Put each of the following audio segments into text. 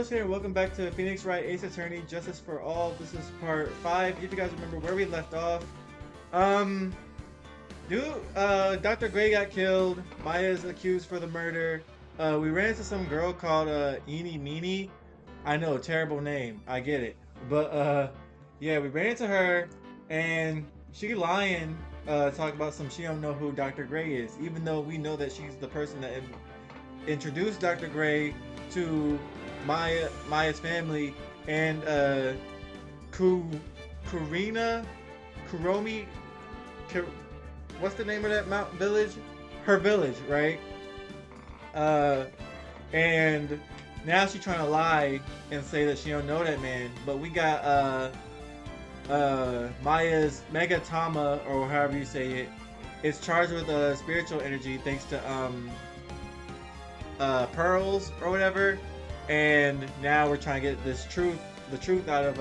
Ghxst here, and welcome back to Phoenix Wright, Ace Attorney, Justice for All. This is part 5. If you guys remember where we left off, um, Dr. Gray got killed. Maya's accused for the murder. We ran into some girl called Eenie Meenie. I know, terrible name. I get it, but yeah, we ran into her, and she lying, talking about some she don't know who Dr. Gray is, even though we know that she's the person that introduced Dr. Gray to Maya's family, and Kuromi, what's the name of that mountain village? Her village, right? And now she's trying to lie and say that she don't know that man. But we got Maya's Megatama, or however you say it. It's charged with spiritual energy thanks to pearls or whatever, and now we're trying to get the truth out of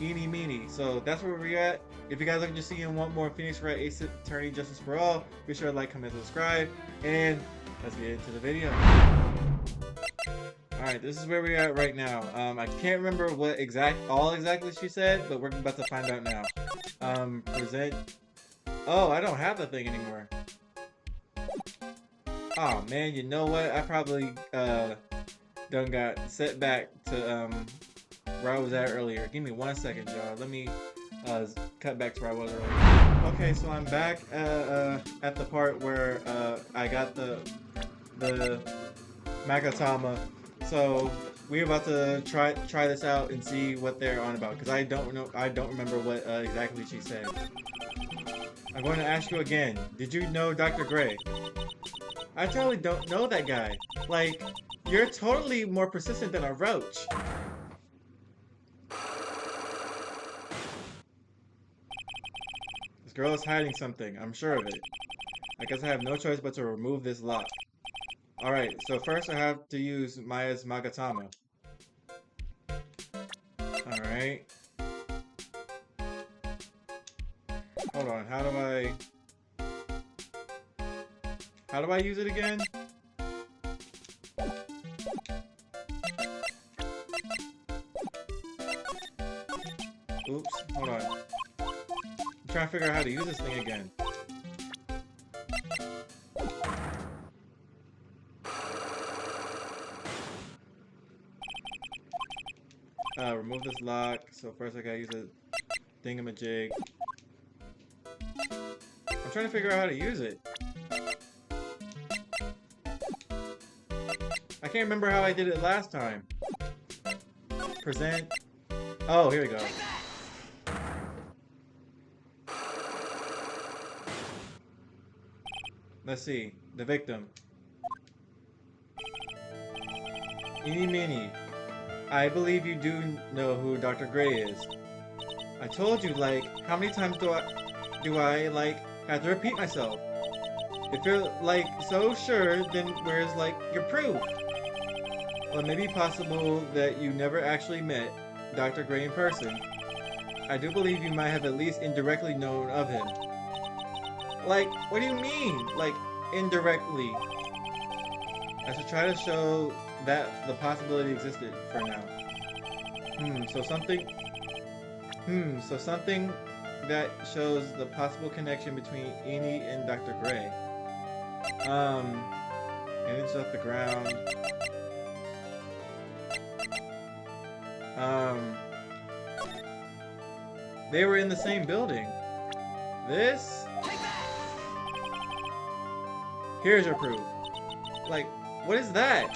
Eenie Meenie. So that's where we're at. If you guys like to see and want more Phoenix Wright Ace Attorney Justice for All, be sure to like, comment, subscribe, and let's get into the video. Alright, this is where we're at right now. I can't remember what exactly she said, but we're about to find out now. Present. Oh, I don't have the thing anymore. Oh man, you know what? I probably done got set back to where I was at earlier. Give me 1 second, y'all. Let me cut back to where I was earlier. Okay, so I'm back at the part where I got the Magatama. So we're about to try this out and see what they're on about, because I don't remember what exactly she said. I'm going to ask you again. Did you know Dr. Gray? I totally don't know that guy. Like, you're totally more persistent than a roach. This girl is hiding something. I'm sure of it. I guess I have no choice but to remove this lock. Alright, so first I have to use Maya's Magatama. Alright. Hold on, how do I use it again? Oops, hold on. I'm trying to figure out how to use this thing again. Remove this lock. So first I gotta use a thingamajig. I'm trying to figure out how to use it. I can't remember how I did it last time. Present. Oh, here we go. Let's see. The victim. Eenie Meenie. I believe you do know who Dr. Gray is. I told you, like, how many times do I like have to repeat myself? If you're like so sure, then where's like your proof? Well, it may be possible that you never actually met Dr. Gray in person. I do believe you might have at least indirectly known of him. Like, what do you mean? Like, indirectly? I should try to show that the possibility existed for now. So something that shows the possible connection between Eenie and Dr. Gray. Image off the ground. They were in the same building. This? Here's your proof. Like, what is that?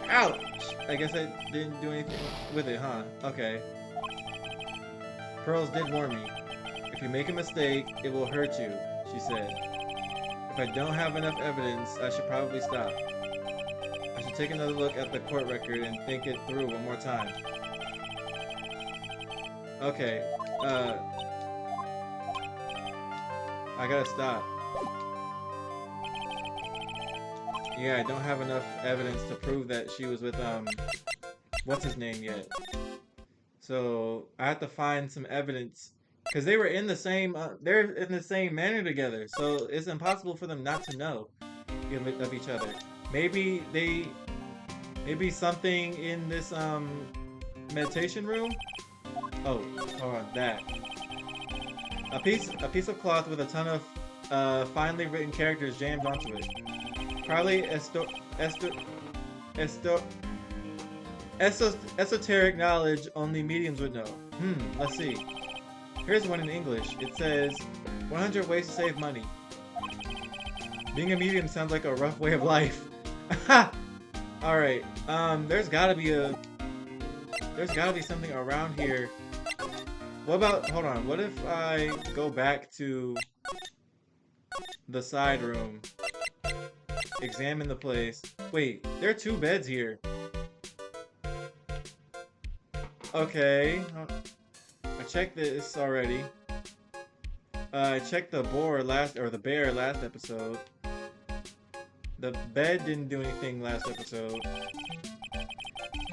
Ouch! I guess I didn't do anything with it, huh? Okay. Pearls did warn me. If you make a mistake, it will hurt you, she said. If I don't have enough evidence, I should probably stop. I should take another look at the court record and think it through one more time. Okay, I gotta stop. Yeah, I don't have enough evidence to prove that she was with, what's his name yet. So, I have to find some evidence, because they were in the same, they're in the same manor together, so it's impossible for them not to know of each other. Maybe they Maybe something in this meditation room? Oh, hold on, that. A piece of cloth with a ton of finely written characters jammed onto it. Probably esto esoteric knowledge only mediums would know. Let's see. Here's one in English. It says 100 ways to save money. Being a medium sounds like a rough way of life. Alright, there's gotta be something around here. What about, hold on, what if I go back to the side room, examine the place. Wait, there are two beds here. Okay, I checked this already. I checked the the bear last episode. The bed didn't do anything last episode.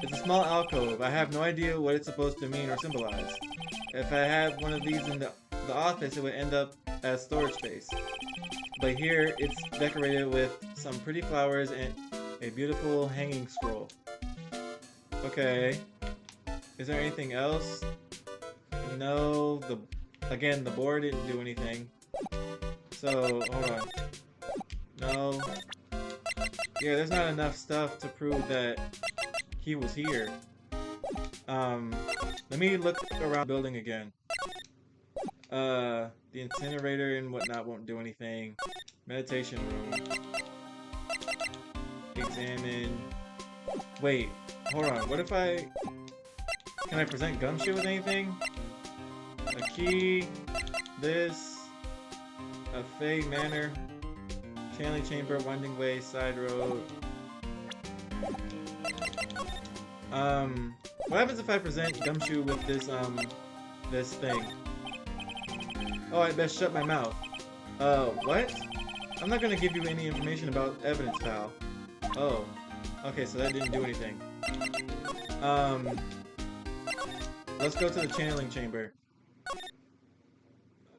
It's a small alcove. I have no idea what it's supposed to mean or symbolize. If I had one of these in the office, it would end up as storage space. But here, it's decorated with some pretty flowers and a beautiful hanging scroll. Okay. Is there anything else? No. Again, the board didn't do anything. So, hold on. No. Yeah, there's not enough stuff to prove that he was here. Let me look around the building again. The incinerator and whatnot won't do anything. Meditation room. Examine. Wait, hold on. What if can I present Gumshoe with anything? A key. This. A Fey Manor. Channeling Chamber, Winding Way, Side Road. What happens if I present Gumshoe with this thing? Oh, I best shut my mouth. What? I'm not gonna give you any information about evidence, pal. Oh. Okay, so that didn't do anything. Let's go to the channeling chamber.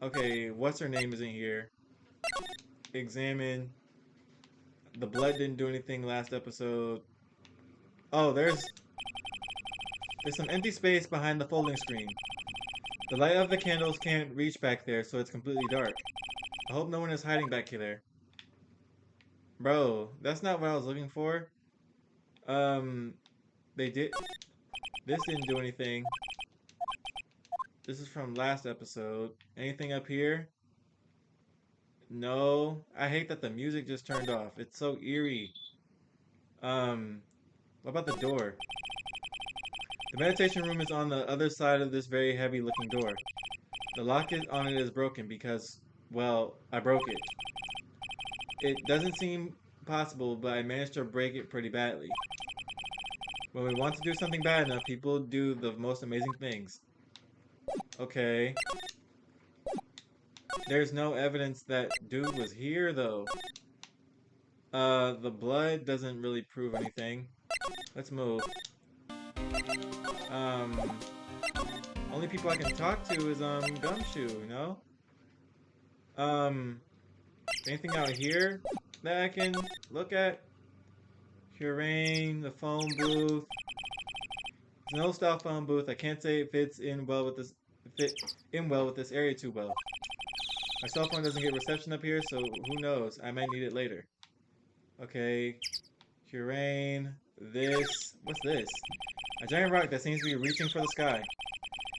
Okay, what's her name isn't here. Examine. The blood didn't do anything last episode. Oh, there's some empty space behind the folding screen. The light of the candles can't reach back there, so it's completely dark. I hope no one is hiding back there. Bro, that's not what I was looking for. They did. This didn't do anything. This is from last episode. Anything up here? No. I hate that the music just turned off. It's so eerie. What about the door? The meditation room is on the other side of this very heavy looking door. The lock on it is broken because, well, I broke it. It doesn't seem possible, but I managed to break it pretty badly. When we want to do something bad enough, people do the most amazing things. Okay. There's no evidence that dude was here, though. The blood doesn't really prove anything. Let's move. Only people I can talk to is, Gumshoe, you know? Anything out here that I can look at? Curane, the phone booth. It's an old style phone booth. I can't say it fits in well with this area too well. My cell phone doesn't get reception up here, so who knows? I might need it later. Okay. Curane. What's this? A giant rock that seems to be reaching for the sky.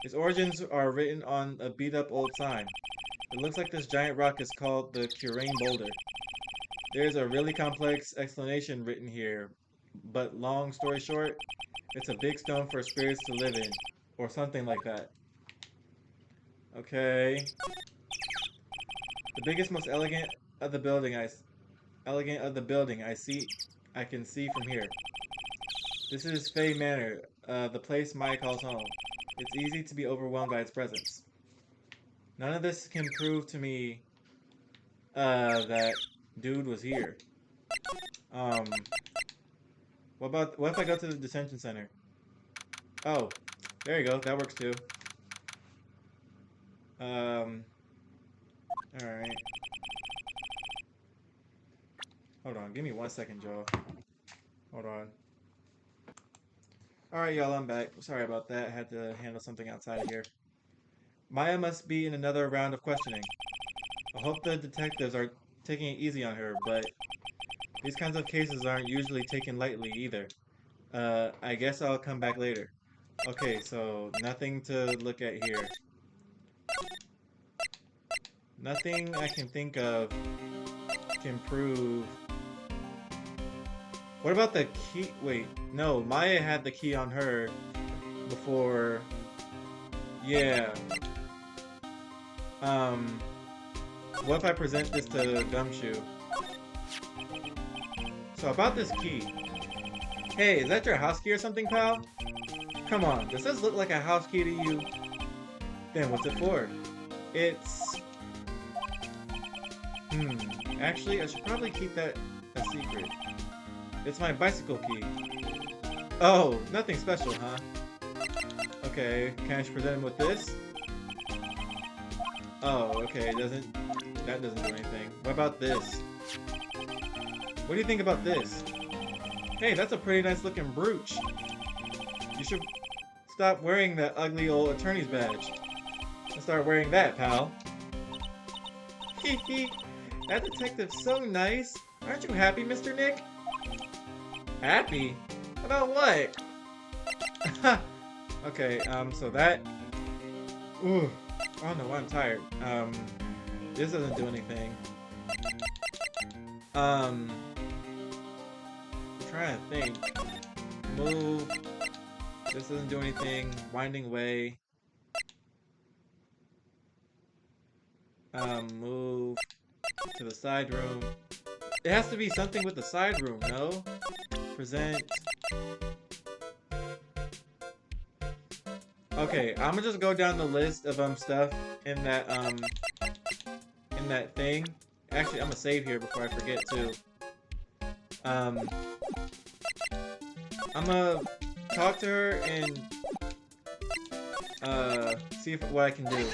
Its origins are written on a beat up old sign. It looks like this giant rock is called the Curane Boulder. There's a really complex explanation written here, but long story short, it's a big stone for spirits to live in, or something like that. Okay. The biggest, most elegant of the building I can see from here. This is Fey Manor, the place Maya calls home. It's easy to be overwhelmed by its presence. None of this can prove to me, that dude was here. What if I go to the detention center? Oh, there you go. That works too. Alright. Hold on. Give me 1 second, Joe. Hold on. Alright, y'all, I'm back. Sorry about that. I had to handle something outside of here. Maya must be in another round of questioning. I hope the detectives are taking it easy on her, but these kinds of cases aren't usually taken lightly either. I guess I'll come back later. Okay, so nothing to look at here. Nothing I can think of can prove. What about the key? Wait, no, Maya had the key on her before. Yeah. Um, what if I present this to Gumshoe? So about this key. Hey, is that your house key or something, pal? Come on, does this look like a house key to you? Then what's it for? It's... Actually, I should probably keep that a secret. It's my bicycle key. Oh, nothing special, huh? Okay, can I just present him with this? Oh, okay, that doesn't do anything. What about this? What do you think about this? Hey, that's a pretty nice looking brooch. You should stop wearing that ugly old attorney's badge and start wearing that, pal. Hee that detective's so nice. Aren't you happy, Mr. Nick? Happy? About what? Okay, so that... Ooh, I don't know why I'm tired. This doesn't do anything. I'm trying to think. Move. This doesn't do anything. Winding way. Move to the side room. It has to be something with the side room, no? Present. Okay, I'm gonna just go down the list of stuff in that thing. Actually, I'm gonna save here before I forget too. I'm gonna talk to her and see what I can do.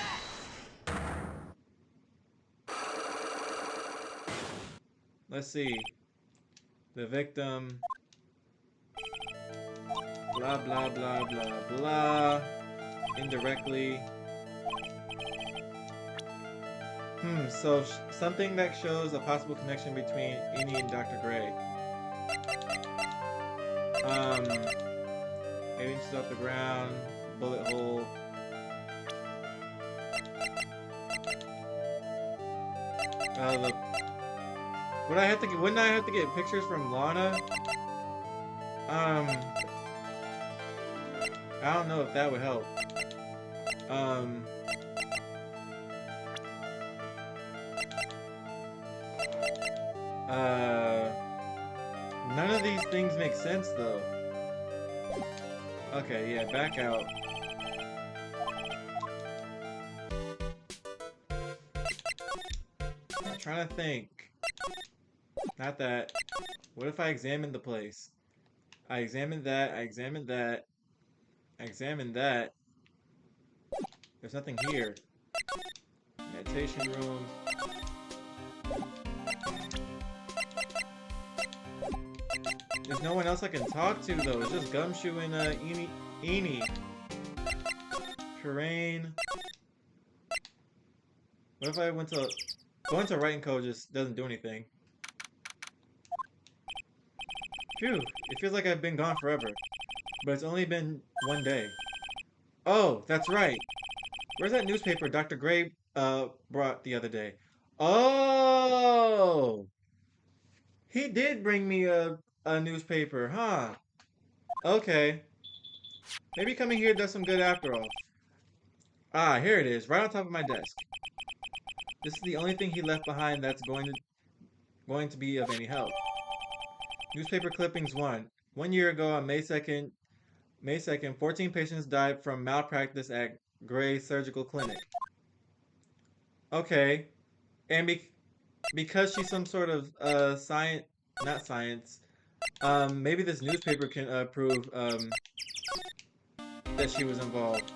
Let's see. The victim. Blah blah blah blah blah. Indirectly. So something that shows a possible connection between Innie and Dr. Gray. Maybe just off the ground, bullet hole. Wouldn't I have to get pictures from Lana? I don't know if that would help. None of these things make sense though. Okay, yeah, back out. I'm trying to think. Not that. What if I examined the place? I examined that, I examined that, I examined that. There's nothing here. Meditation room. There's no one else I can talk to though. It's just Gumshoe and Innie. Terrain. What if I went to... Going to Wright & Co. just doesn't do anything. Phew, it feels like I've been gone forever. But it's only been one day. Oh, that's right. Where's that newspaper Dr. Gray brought the other day? Oh! He did bring me a newspaper, huh? Okay. Maybe coming here does some good after all. Ah, here it is, right on top of my desk. This is the only thing he left behind that's going to be of any help. Newspaper clippings 1. 1 year ago on May 2nd, 14 patients died from malpractice at Gray Surgical Clinic. Okay. And because she's some sort of not science, maybe this newspaper can prove that she was involved.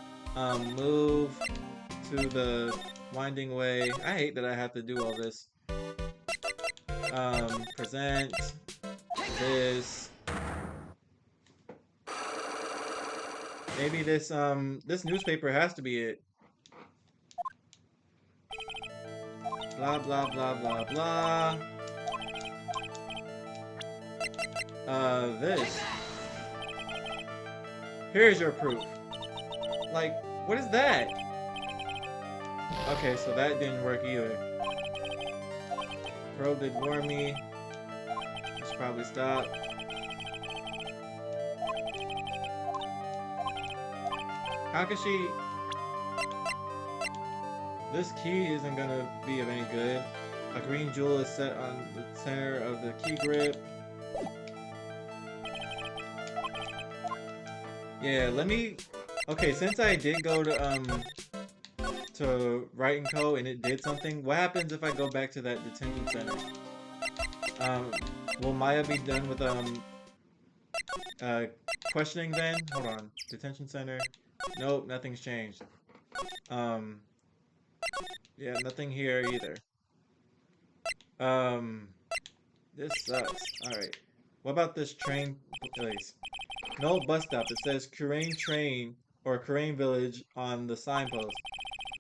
Move to the winding way. I hate that I have to do all this. Present this. Maybe this newspaper has to be it. Blah blah blah blah blah. This. Here's your proof. Like, what is that? Okay, so that didn't work either. Probe did warn me. I should probably stop. How can she... This key isn't gonna be of any good. A green jewel is set on the center of the key grip. Yeah, let me... Okay, since I did go to Wright and Co. and it did something, what happens if I go back to that detention center? Will Maya be done with questioning then? Hold on. Detention center. Nope, nothing's changed. Yeah, nothing here either. This sucks. Alright. What about this train place? No bus stop. It says Kurain Train or Kurain Village on the signpost.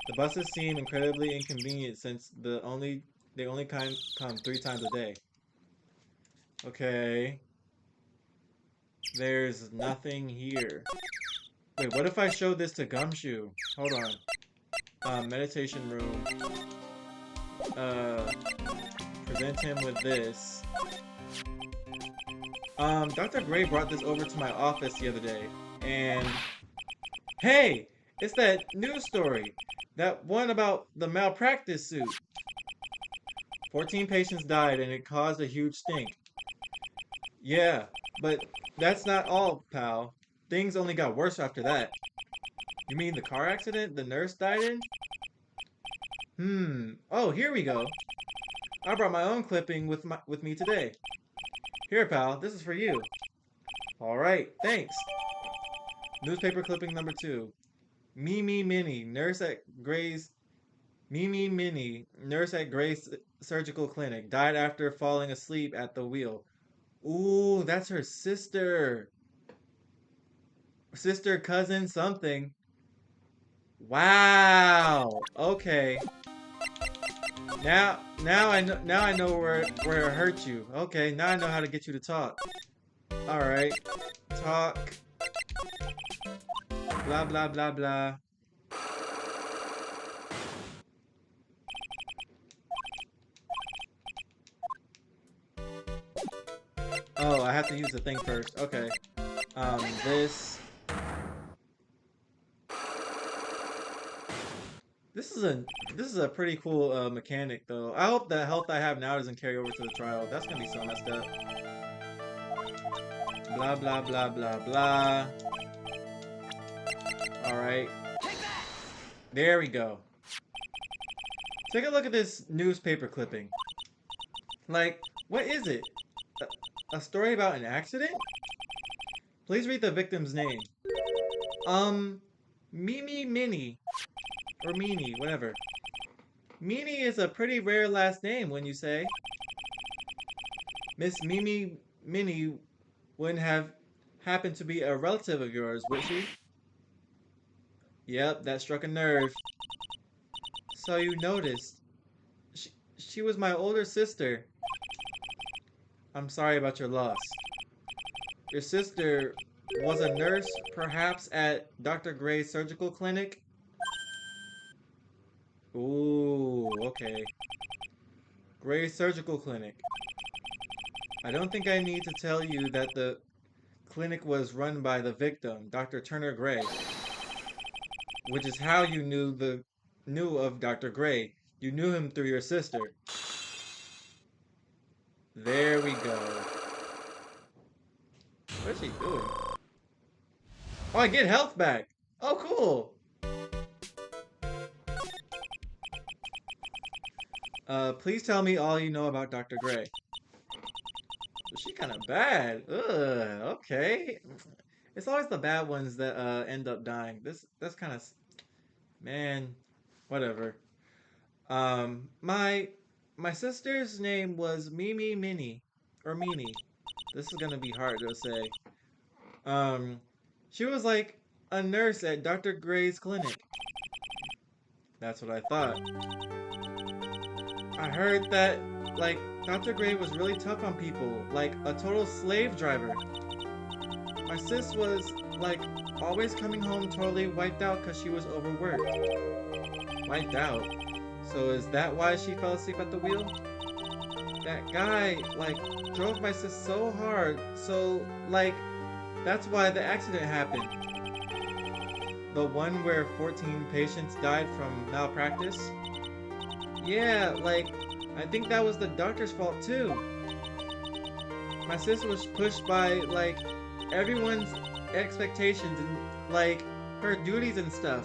The buses seem incredibly inconvenient since they only come 3 times a day. Okay. There's nothing here. Wait, what if I show this to Gumshoe? Hold on. Meditation room. Present him with this. Dr. Gray brought this over to my office the other day, and... Hey! It's that news story! That one about the malpractice suit. 14 patients died and it caused a huge stink. Yeah, but that's not all, pal. Things only got worse after that. You mean the car accident the nurse died in? Oh, here we go. I brought my own clipping with me today. Here, pal, this is for you. Alright, thanks. Newspaper clipping number 2. Mimi Minnie, nurse at Gray's surgical clinic, died after falling asleep at the wheel. Ooh, that's her sister. Sister, cousin, something. Wow. Okay. Now I know where it hurt you. Okay, now I know how to get you to talk. All right. Talk. Blah blah blah blah. Oh, I have to use the thing first. Okay. This. This is a pretty cool mechanic though. I hope the health I have now doesn't carry over to the trial. That's gonna be so messed up. Blah blah blah blah blah. Alright. There we go. Take a look at this newspaper clipping. Like, what is it? A story about an accident? Please read the victim's name. Mimi Minnie. Or Meanie, whatever. Meanie is a pretty rare last name, wouldn't you say? Miss Mimi Minnie wouldn't have happened to be a relative of yours, would she? Yep, that struck a nerve. So you noticed. She was my older sister. I'm sorry about your loss. Your sister was a nurse, perhaps at Dr. Gray's surgical clinic? Ooh, okay. Gray's surgical clinic. I don't think I need to tell you that the clinic was run by the victim, Dr. Turner Gray. Which is how you knew of Dr. Gray. You knew him through your sister. There we go. What is she doing? Oh, I get health back. Oh, cool. Please tell me all you know about Dr. Gray. She kind of bad. Ugh, okay. It's always the bad ones that end up dying. That's kind of, man, whatever. My sister's name was Mimi Minnie or Meanie. This is gonna be hard to say. She was like a nurse at Dr. Gray's clinic. That's what I thought. I heard that, like, Dr. Gray was really tough on people, like a total slave driver. My sis was, like, always coming home totally wiped out because she was overworked. Wiped out? So is that why she fell asleep at the wheel? That guy, like, drove my sis so hard, so, like, that's why the accident happened. The one where 14 patients died from malpractice? Yeah, like, I think that was the doctor's fault too. My sister was pushed by, like, everyone's expectations and, like, her duties and stuff.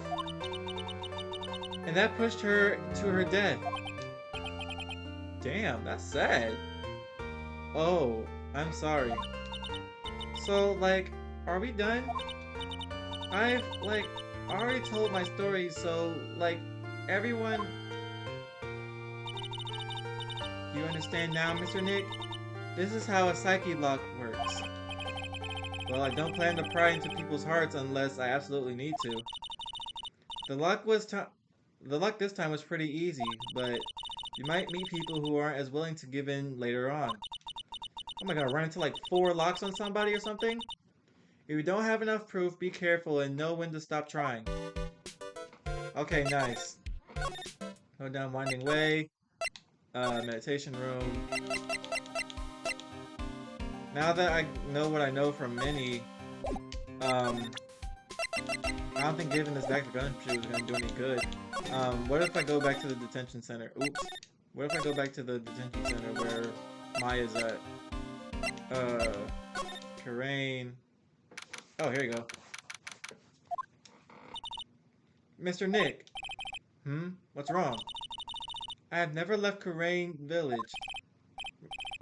And that pushed her to her death. Damn, that's sad. Oh, I'm sorry. So, like, are we done? I've, like, already told my story, so, like, everyone... You understand now, Mr. Nick? This is how a psyche lock works. Well, I don't plan to pry into people's hearts unless I absolutely need to. The luck this time was pretty easy, but you might meet people who aren't as willing to give in later on. Oh my god, run into like 4 locks on somebody or something? If you don't have enough proof, be careful and know when to stop trying. Okay, nice. Go down winding way. Meditation room. Now that I know what I know from Minnie, I don't think giving this back to Gumshoe is gonna do any good. What if I go back to the detention center? Oops. What if I go back to the detention center where Maya's at? Karain. Oh, here you go. Mr. Nick. What's wrong? I have never left Karain village.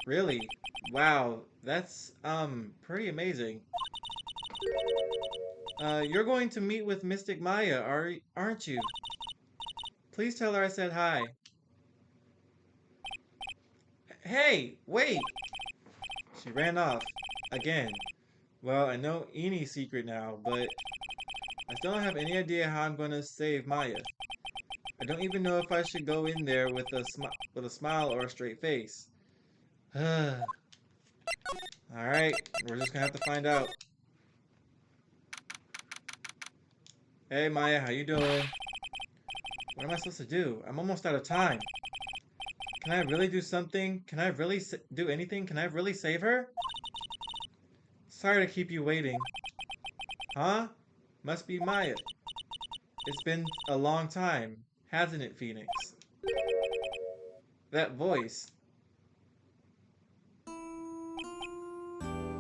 Really? Wow, that's, pretty amazing. You're going to meet with Mystic Maya, aren't you? Please tell her I said hi. Hey, wait! She ran off. Again. Well, I know Enie's secret now, but I still don't have any idea how I'm going to save Maya. I don't even know if I should go in there with a smile or a straight face. Alright, we're just gonna have to find out. Hey Maya, how you doing? What am I supposed to do? I'm almost out of time. Can I really do something? Can I really do anything? Can I really save her? Sorry to keep you waiting. Huh? Must be Maya. It's been a long time, hasn't it, Phoenix? That voice.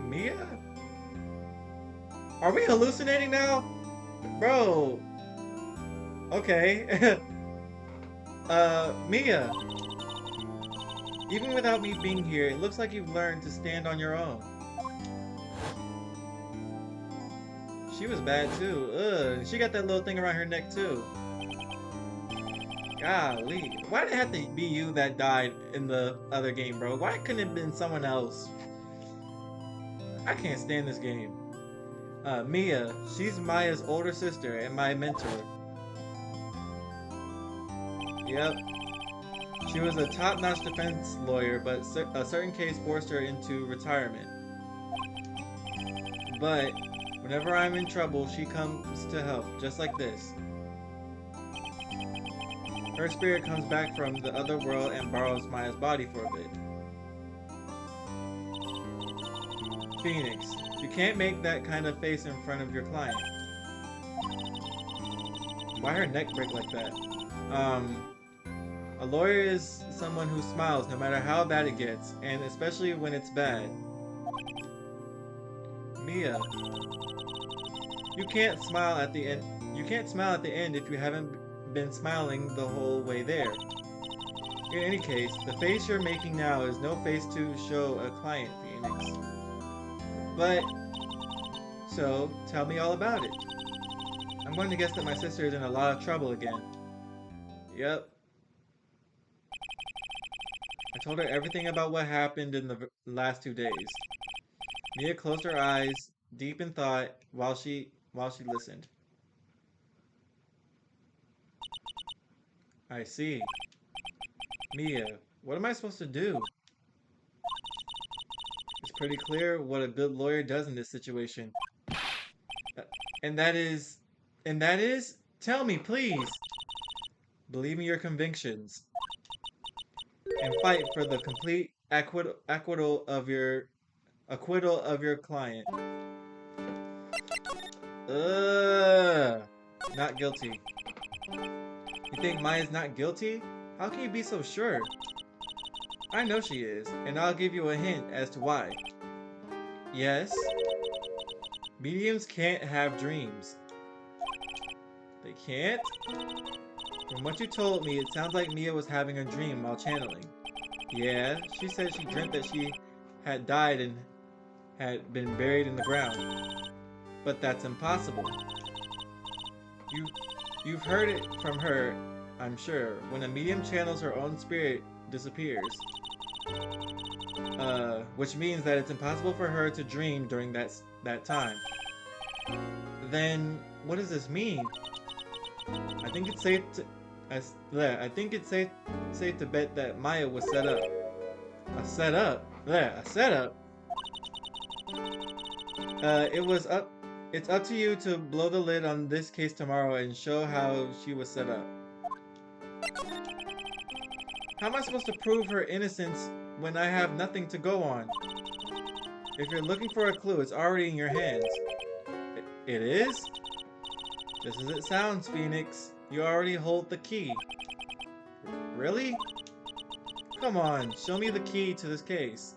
Mia? Are we hallucinating now? Bro. Okay. Mia. Even without me being here, it looks like you've learned to stand on your own. She was bad too. Ugh. She got that little thing around her neck too. Golly. Why did it have to be you that died in the other game, bro? Why couldn't it have been someone else? I can't stand this game. Mia. She's Maya's older sister and my mentor. Yep. She was a top-notch defense lawyer, but a certain case forced her into retirement. But whenever I'm in trouble, she comes to help, just like this. Her spirit comes back from the other world and borrows Maya's body for a bit. Phoenix, you can't make that kind of face in front of your client. Why her neck break like that? A lawyer is someone who smiles no matter how bad it gets, and especially when it's bad. Mia, you can't smile at the end. You can't smile at the end if you haven't been smiling the whole way there. In any case, the face you're making now is no face to show a client, Phoenix. But, so, tell me all about it. I'm going to guess that my sister is in a lot of trouble again. Yep. I told her everything about what happened in the last 2 days. Mia closed her eyes, deep in thought, while she listened. I see. Mia, what am I supposed to do? It's pretty clear what a good lawyer does in this situation. Uh, and that is... And that is? Tell me, please. Believe in your convictions. And fight for the complete acquittal of your client. Ugh. Not guilty. You think Maya's not guilty? How can you be so sure? I know she is, and I'll give you a hint as to why. Yes? Mediums can't have dreams. They can't? From what you told me, it sounds like Mia was having a dream while channeling. Yeah, she said she dreamt that she had died and had been buried in the ground. But that's impossible. You've heard it from her, I'm sure. When a medium channels, her own spirit disappears. Which means that it's impossible for her to dream during that time. Then, what does this mean? I think it's safe to bet that Maya was set up. A setup? Yeah, a setup. It's up to you to blow the lid on this case tomorrow and show how she was set up. How am I supposed to prove her innocence when I have nothing to go on? If you're looking for a clue, it's already in your hands. It is? Just as it sounds, Phoenix. You already hold the key. Really? Come on, show me the key to this case.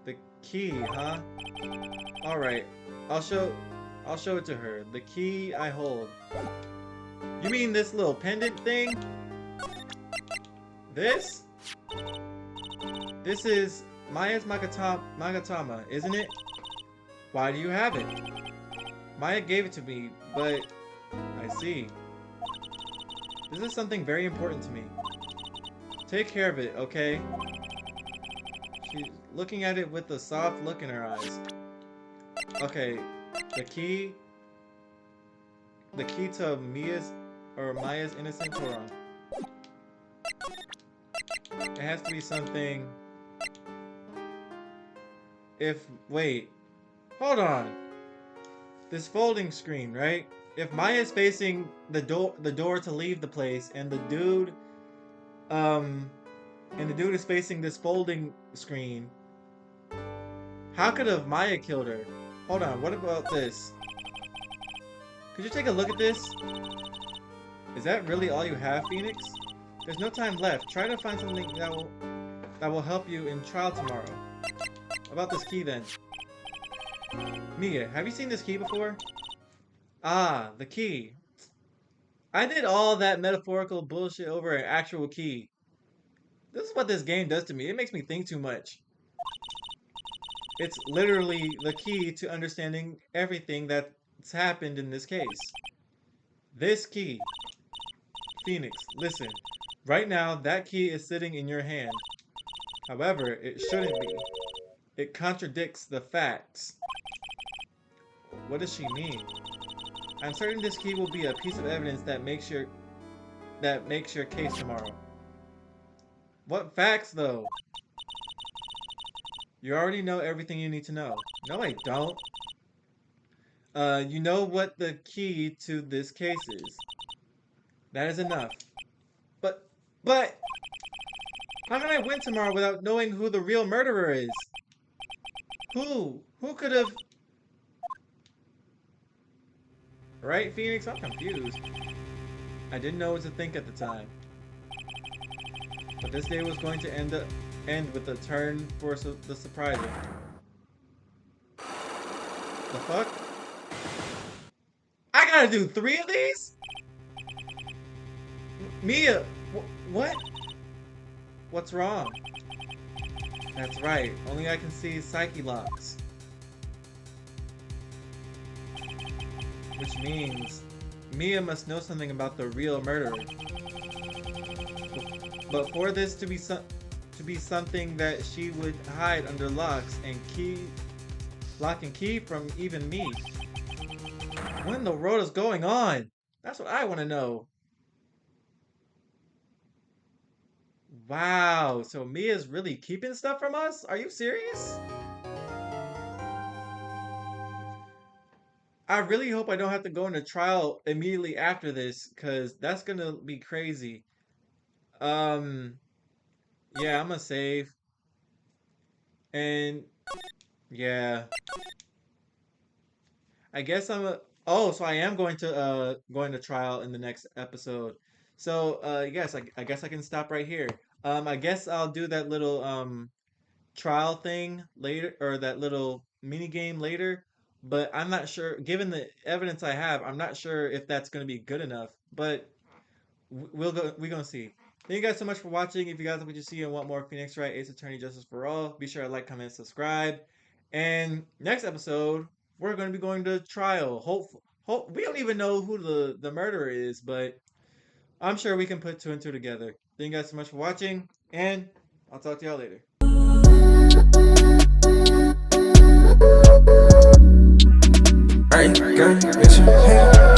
The key, huh? Alright, I'll show it to her. The key I hold. You mean this little pendant thing? This? This is Maya's Magatama, isn't it? Why do you have it? Maya gave it to me, but... I see. This is something very important to me. Take care of it, okay? She's looking at it with a soft look in her eyes. Okay, the key to Maya's innocent Toron. It has to be something... Wait. Hold on. This folding screen, right? If Maya's facing the door to leave the place, and the dude is facing this folding screen, how could have Maya killed her? Hold on, what about this? Could you take a look at this? Is that really all you have, Phoenix? There's no time left. Try to find something that will help you in trial tomorrow. About this key then. Mia, have you seen this key before? Ah, the key. I did all that metaphorical bullshit over an actual key. This is what this game does to me. It makes me think too much. It's literally the key to understanding everything that's happened in this case. This key. Phoenix, listen. Right now, that key is sitting in your hand. However, it shouldn't be. It contradicts the facts. What does she mean? I'm certain this key will be a piece of evidence that makes your case tomorrow. What facts, though? You already know everything you need to know. No, I don't. You know what the key to this case is. That is enough. But... How can I win tomorrow without knowing who the real murderer is? Who? Who could have... Right, Phoenix? I'm confused. I didn't know what to think at the time. But this day was going to end with a turn for the surprising. The fuck? I gotta do 3 of these? Mia, what? What's wrong? That's right, only I can see psyche locks. Which means Mia must know something about the real murderer. But for this to be something that she would hide under lock and key from even me. What in the world is going on? That's what I want to know. Wow, so Mia's really keeping stuff from us? Are you serious? I really hope I don't have to go into trial immediately after this, because that's gonna be crazy. Um, yeah, I'm gonna save. And yeah, I guess I'm a. Oh, so I am going to trial in the next episode. So yes, I guess I can stop right here. I guess I'll do that little trial thing later, or that little mini game later. But I'm not sure. Given the evidence I have, I'm not sure if that's going to be good enough. But we'll go. We're gonna see. Thank you guys so much for watching. If you guys like what you see and want more Phoenix Wright Ace Attorney Justice for All, be sure to like, comment, subscribe. And next episode, we're going to be going to trial. Hope we don't even know who the murderer is, but I'm sure we can put two and two together. Thank you guys so much for watching, and I'll talk to y'all later. Right, girl, it's your head.